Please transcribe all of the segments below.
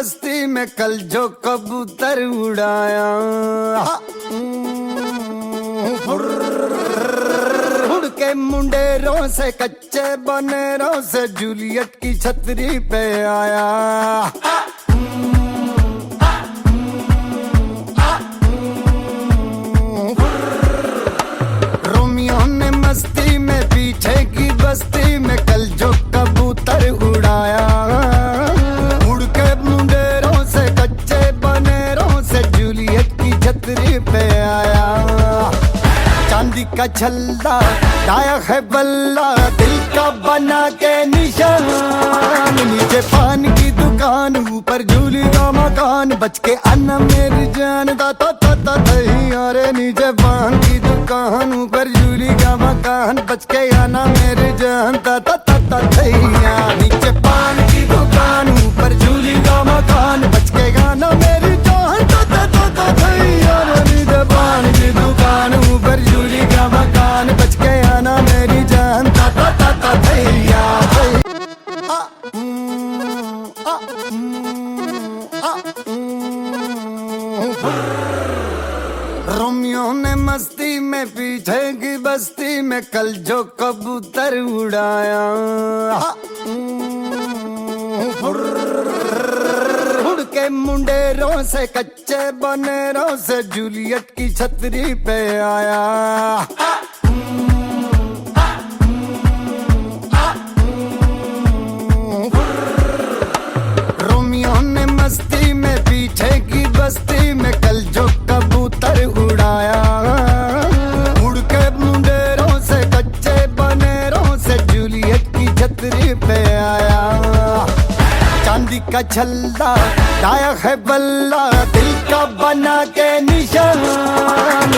मस्ती में कल जो कबूतर उड़ाया, उड़ के मुंडेरों से कच्चे बनेरों से जूलियट की छतरी पे आया। रोमियो ने मस्ती में पीछे की बस्ती में कल जो कबूतर उड़ाया, उड़ के मुंडेरों से कच्चे बनेरों से जूलियट की छतरी पे आया। चांदी का छल्ला डाया है बल्ला, दिल का बना के निशान, नीचे पान की दुकान ऊपर झूली का मकान, बच के आना मेरी जान दाता ताता दही। अरे नीचे पान की दुकान ऊपर झूली का मकान, बच के आना मेरी जान दाता ताता दहिया। नीचे पान की दुकान ऊपर झूली का मकान, बच के आना मेरी जान दाता ताता दहिया। नीचे पान की दुकान ऊपर झूली का मकान, बच के आना मेरी जान दाता ताता दहिया। रोमियो ने मस्ती में पीछे की बस्ती में कल जो कबूतर उड़ाया, उड़ के मुंडेरों से कच्चे बनेरों से जूलियट की छतरी पे आया। रोमियो ने मस्ती में पीछे की बस्ती में कल जो कबूतर उड़ाया, उड़ के मुंडेरों से कच्चे बनेरों से जूलियट की छतरी पे आया। चांदी का छल्ला डाया है बल्ला, दिल का बना के निशान,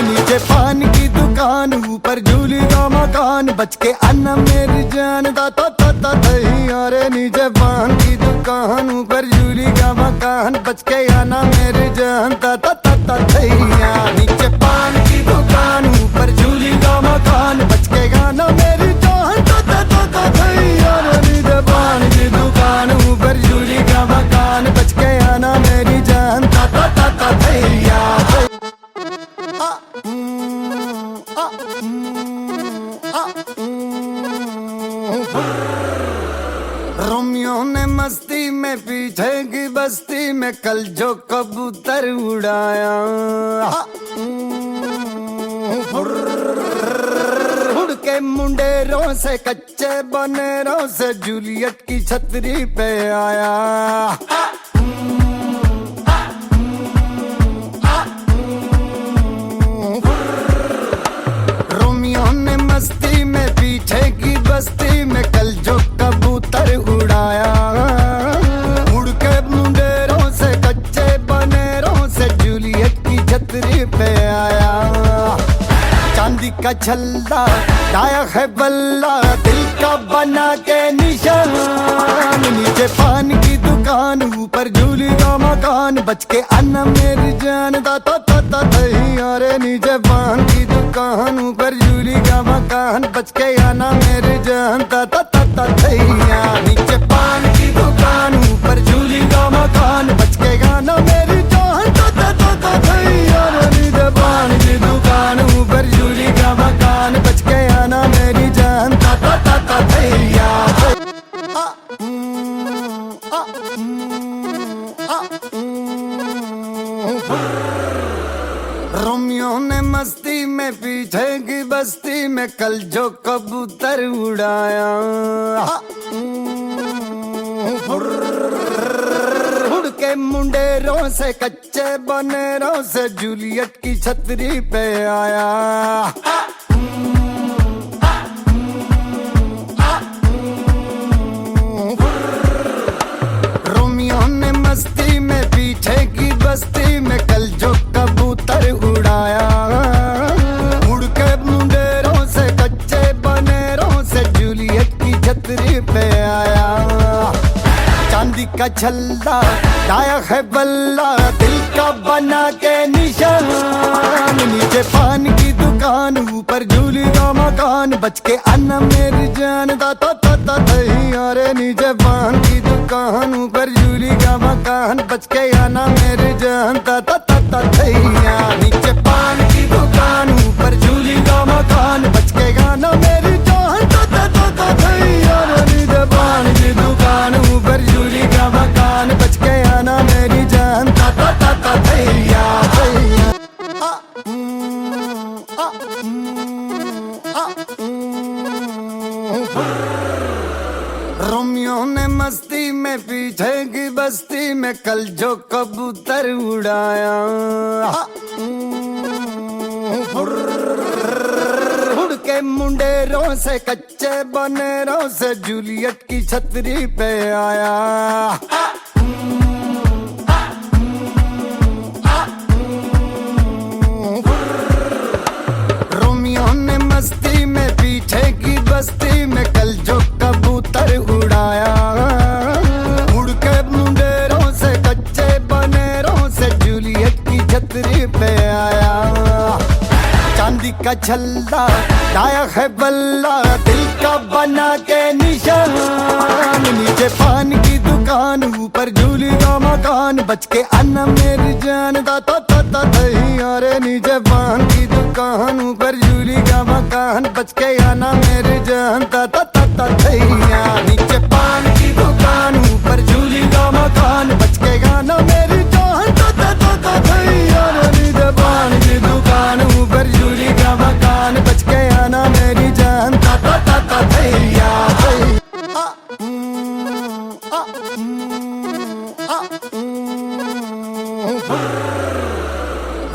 नीचे पान की दुकान ऊपर झूली का मकान, बच के आना मेरी जान दाता ताता दही। अरे नीचे पान की दुकान ऊपर झूली का मकान, बच के आना मेरी जान दाता ताता दहिया। नीचे पान की दुकान ऊपर झूली का मकान, बच के आना मेरी जान दाता ताता दहिया। नीचे पान की दुकान ऊपर झूली का मकान, बच के आना मेरी जान दाता ताता दहिया। रोमियो ने मस्ती में पीछे की बस्ती में कल जो कबूतर उड़ाया, उड़ के मुंडेरों से कच्चे बनेरों से जूलियट की छतरी पे आया। रोमियो ने मस्ती में पीछे की बस्ती में कल जो कबूतर उड़ाया, उड़ के मुंडेरों से कच्चे बनेरों से जूलियट की छतरी पे आया। चांदी का छल्ला डाया है बल्ला, दिल का बना के निशान, नीचे पान की दुकान ऊपर झूली का मकान, बच के आना मेरी जान दाता ताता दही। अरे नीचे पान की दुकान ऊपर झूली का मकान, बच के आना मेरी जान दाता ताता दहिया। नीचे पान की दुकान ऊपर झूली का मकान, बच के आना मेरी जान दाता ताता दहिया। नीचे पान की दुकान ऊपर झूली का मकान, बच के आना मेरी जान दाता ताता दहिया। रोमियो ने मस्ती में पीछे की बस्ती में कल जो कबूतर उड़ाया, उड़ के मुंडेरों से कच्चे बनेरों से जूलियट की छतरी पे आया। रोमियो ने मस्ती में पीछे की बस्ती में कल जो कबूतर उड़ाया, उड़ के मुंडेरों से कच्चे बनेरों से जूलियट की छतरी पे आया। चांदी का छल्ला डाया है बल्ला, दिल का बना के निशान, नीचे पान की दुकान ऊपर झूली का मकान, बच के आना मेरी जान दाता ताता दही। अरे नीचे पान की दुकान ऊपर ऊपर जूली का मकान, बच के आना मेरी जान। ता ता ता ता थैया, नीचे पान की दुकान, ऊपर जूली का मकान, बच के आना मेरी जान। ता ता ता ता थैया, नीचे पान की दुकान, ऊपर जूली का मकान, बच के आना मेरी जान। ता ता ता ता थैया थैया। रोमियो ने मस्ती में पीछे की बस्ती में कल जो कबूतर उड़ाया, उड़ के मुंडेरों से कच्चे बनेरों से जूलियट की छतरी पे आया। रोमियो ने मस्ती में पीछे की बस्ती में कल जो कबूतर उड़ाया, उड़ के मुंडेरों से कच्चे बनेरों से जूलियट की छतरी पे आया। चांदी का छल्ला लाया है बल्ला, दिल का बना के निशान, नीचे पान की दुकान, ऊपर जूली का मकान, बच के आना मेरी जान। ता ता ता ता थैया रे, नीचे पान की दुकान, ऊपर जूली का मकान, बच के आना मेरी जान। ता ता ता ता थैया, नीचे पान की दुकान, ऊपर जूली का मकान, बच के आना मेरी जान। ता ता ता ता थैया रे, नीचे पान की दुकान, ऊपर जूली का मकान, बच के आना मेरी जान। ता ता ता ता थैया थैया।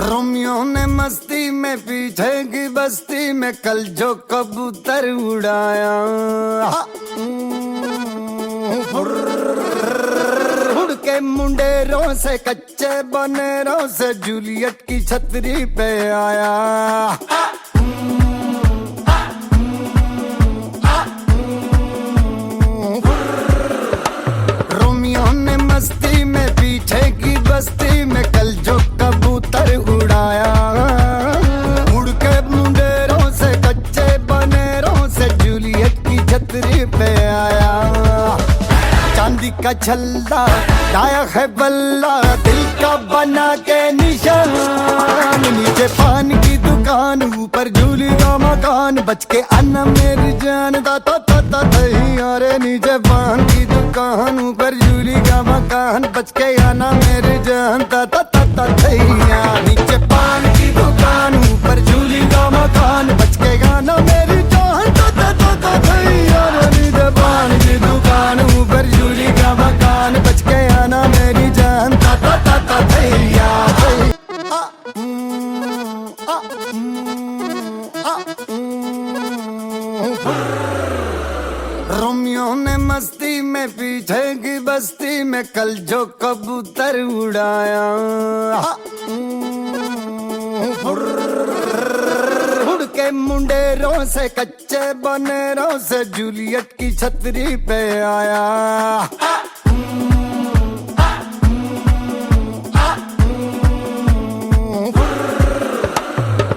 रोमियो ने मस्ती में पीछे की बस्ती में कल जो कबूतर उड़ाया, उड़ के मुंडेरों से कच्चे बनेरों से जूलियट की छतरी पे आया। रोमियो ने मस्ती में पीछे की बस्ती में कल जो कबूतर उड़ाया, उड़ के मुंडेरों से कच्चे बनेरों से जूलियट की छतरी पे आया। चांदी का छल्ला लाया है बल्ला, दिल का बना के निशान, नीचे पान की दुकान, ऊपर जूली का मकान, बच के आना मेरी जान। ता ता ता ता थैया रे, नीचे पान की दुकान, ऊपर जूली का मकान, बच के आना मेरी जान। ता ता ता ता थैया, नीचे पान की दुकान, ऊपर जूली का मकान, बच के आना मेरी जान। ता ता ता ता थैया रे, नीचे पान की दुकान, ऊपर जूली का मकान, बच के आना मेरी जान। ता ता ता ता थैया थैया। रोमियो ने मस्ती में पीछे की बस्ती में कल जो कबूतर उड़ाया, उड़ के मुंडेरों से कच्चे बनेरों से जूलियट की छतरी पे आया।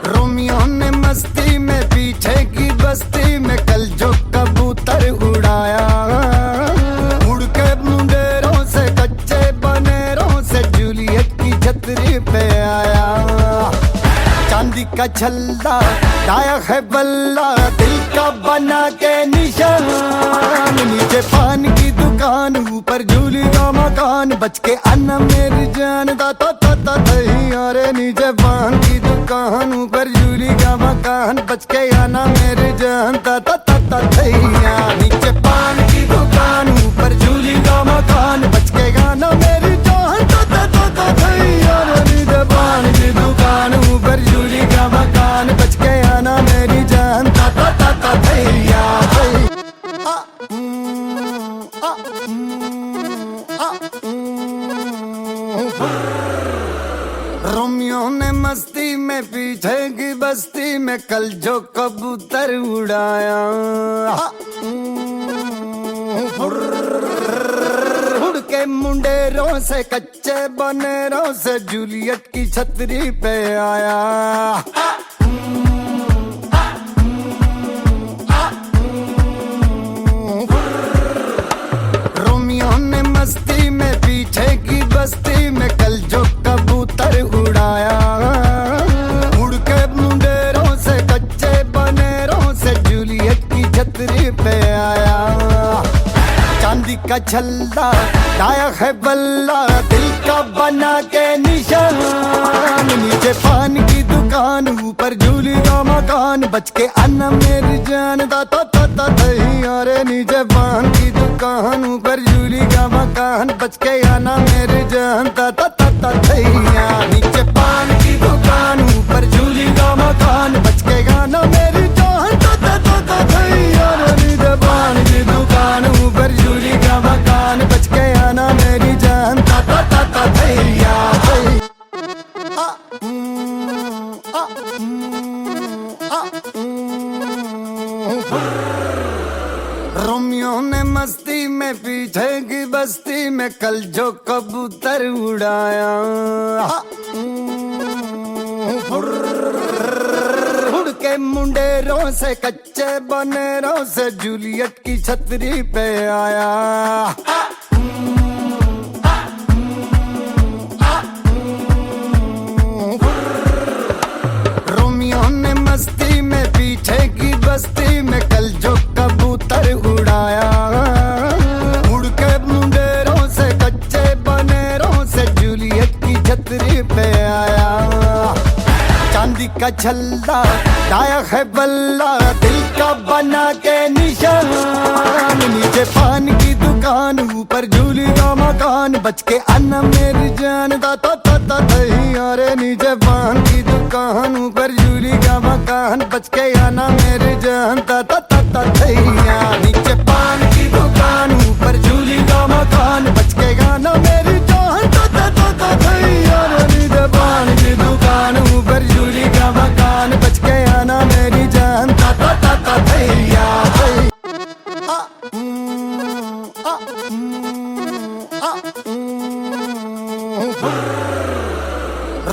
रोमियो ने मस्ती में पीछे की बस्ती में कल जो कबूतर उड़ाया, उड़ के मुंडेरों से कच्चे बनेरों से जूलियट की छतरी पे आया। चांदी का छल्ला लाया है बल्ला, दिल का बना के निशान, नीचे पान की दुकान, ऊपर जूली का मकान, बच के आना मेरी जान। ता ता ता ता थैया रे, नीचे पान की दुकान, ऊपर जूली का मकान, बच के आना मेरी जान। ता ता ता ता थैया, नीचे पान की दुकान, ऊपर जूली का मकान, बच के आना मेरी जान। ता ता ता ता थैया रे, नीचे पान की दुकान, ऊपर जूली का मकान, बच के आना मेरी जान। ता ता ता ता थैया थैया। रोमियो ने मस्ती में पीछे की बस्ती में कल जो कबूतर उड़ाया, उड़ के मुंडेरों से कच्चे बनेरों से जूलियट की छतरी पे आया। रोमियो ने मस्ती में पीछे की बस्ती में कल जो कबूतर उड़ाया, उड़ के मुंडेरों से कच्चे बनेरों से जूलियट की छतरी पे आया। चांदी का छल्ला लाया है बल्ला, दिल का बना के निशान, नीचे पान की दुकान ऊपर झूली का मकान, बच के आना मेरी जान ता ता ता ता अरे नीचे पान की दुकान ऊपर झूली का मकान, बच के आना मेरी जान ता ता ता ता नीचे पान की दुकान ऊपर झूली का मकान, बच के आना मेरी जान ता ता ता ता अरे नीचे पान की दुकान ऊपर झूली का मकान, बच के आना मेरी जान ता ता ता ता रोमियो ने मस्ती में पीछे की बस्ती में कल जो कबूतर उड़ाया, उड़ के मुंडेरों से कच्चे बनेरों से जूलियट की छतरी पे आया। रोमियो ने मस्ती में पीछे की बस्ती में कल जो कबूतर उड़ाया, उड़ के मुंडेरों से कच्चे बनेरों से जूलियट की छतरी पे आया। चांदी का छल्ला लाया है बल्ला, दिल का बना के निशान, नीचे पान की दुकान ऊपर झूली का मकान, बच के आना मेरी जान ता ता ता ता अरे नीचे पान की दुकान ऊपर झूली का मकान, बच के आना मेरी जान ता ता ता ता नीचे पान की दुकान ऊपर झूली का मकान, बच के आना मेरी जान ता ता ता ता अरे नीचे पान की दुकान ऊपर झूली का मकान, बच के आना मेरी जान ता ता ता ता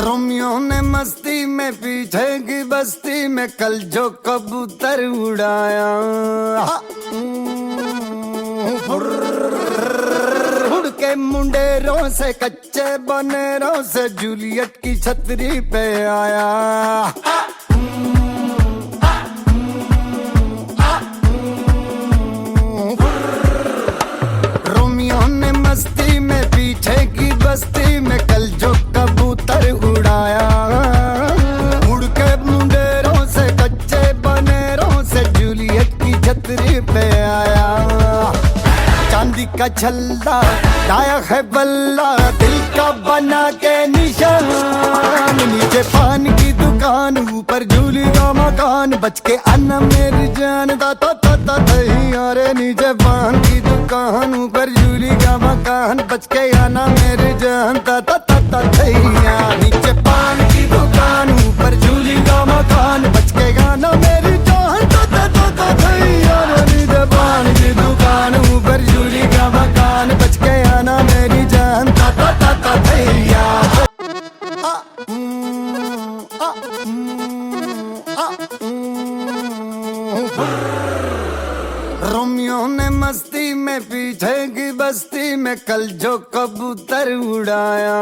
रोमियो ने मस्ती में पीछे की बस्ती में कल जो कबूतर उड़ाया, उड़ के मुंडेरों से कच्चे बनेरों से जूलियट की छतरी पे आया। रोमियो ने मस्ती में पीछे की बस्ती में कल जो कबूतर उड़ाया, उड़ के मुंडेरों से कच्चे बनेरों से जूलियट की छतरी पे आया। चांदी का छल्ला लाया है बल्ला, दिल का बना के निशान, नीचे पान की दुकान ऊपर झूली का मकान, बच के आना मेरी जान ता ता ता ता अरे नीचे पान की दुकान ऊपर झूली का मकान, बच के आना मेरी जान ता ता ता ता नीचे पान की दुकान ऊपर झूली का मकान, बच के आना मेरी जान ता ता ता ता अरे नीचे पान की दुकान ऊपर झूली का मकान, बच के आना मेरी जान ता ता ता ता रोमियो ने मस्ती में पीछे की बस्ती में कल जो कबूतर उड़ाया,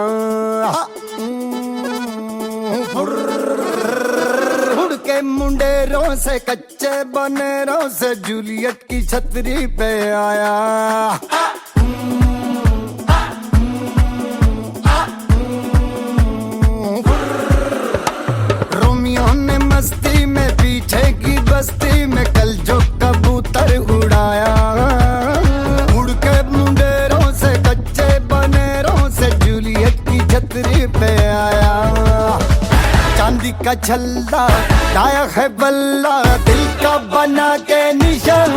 उड़ के मुंडेरों से कच्चे बनेरों से जूलियट की छतरी पे आया। रोमियो ने मस्ती में पीछे की बस्ती में कल जो कबूतर उड़ाया, उड़ के मुंडेरों से कच्चे बनेरों से जूलियट की छतरी पे आया। चांदी का छल्ला लाया है बल्ला, दिल का बना के निशान,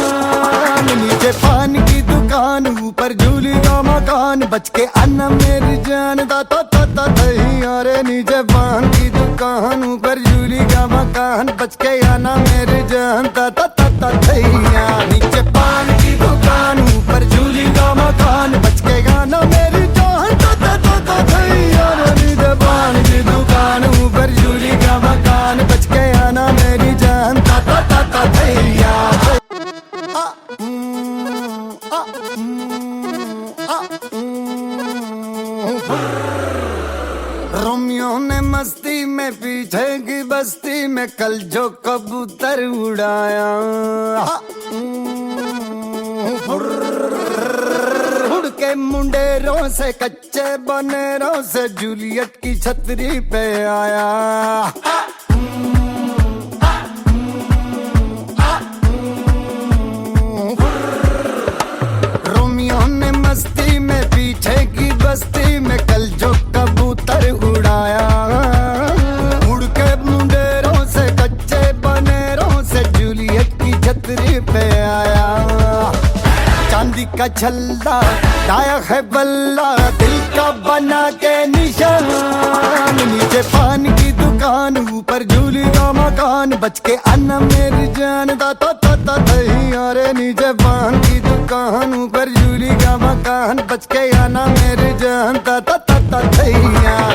नीचे पान की दुकान ऊपर झूली का मकान, बच के आना मेरी जान ता ता ता ता अरे नीचे पान की दुकान ऊपर झूली का मकान, बच के आना मेरी जान ता ता ता ता नीचे पान की दुकान ऊपर झूली का मकान, बच के आना मेरी जान ता ता ता ता अरे नीचे पान की दुकान ऊपर झूली का मकान, बच के आना मेरी जान ता ता ता ता आ रोमियो ने मस्ती में पीछे की बस्ती में कल जो कबूतर उड़ाया, उड़ के मुंडेरों से कच्चे बनेरों से जूलियट की छतरी पे आया। रोमियो ने मस्ती में पीछे की बस्ती में कल जो कबूतर उड़ाया, उड़ के मुंडेरों से कच्चे बनेरों से जूलियट की छतरी पे आया। चांदी का छल्ला लाया है बल्ला, दिल का बना के निशान, नीचे पान की दुकान ऊपर झूली का मकान, बच के आना मेरी जान ता ता ता ता अरे नीचे पान की दुकान ऊपर झूली का मकान, बच के आना मेरी जान ता ता ता ता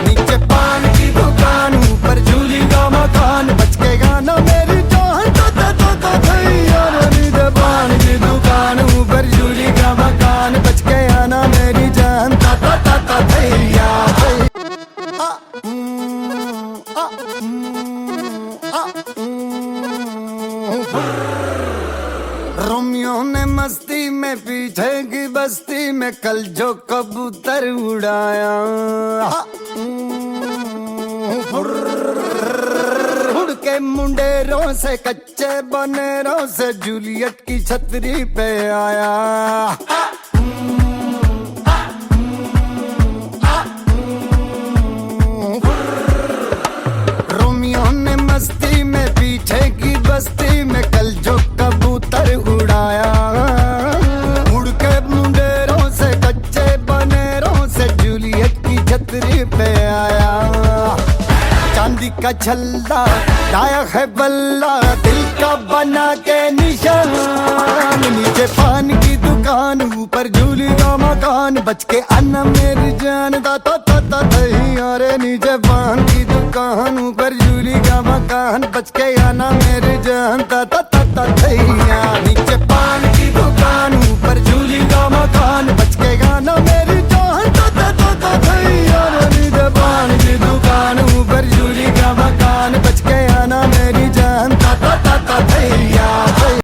नीचे पान की दुकान ऊपर झूली का मकान, बच के आना मेरी जान ता ता ता ता अरे नीचे पान की दुकान ऊपर झूली का मकान, बच के आना मेरी जान ता ता ता ता रोमियो ने मस्ती में पीछे की बस्ती में कल जो कबूतर उड़ाया, उड़ के मुंडेरों से कच्चे बनेरों से जूलियट की छतरी पे आया। रोमियो ने मस्ती में पीछे की बस्ती में कल जो कबूतर उड़ाया, उड़ के मुंडेरों से कच्चे बनेरों से जूलियट की छतरी पे आया। चांदी का छल्ला लाया है बल्ला, दिल का बना के निशान, नीचे पान की दुकान ऊपर झूली का मकान, बच के आना मेरी जान ता ता ता ता अरे नीचे पान की दुकान ऊपर झूली का मकान, बच के आना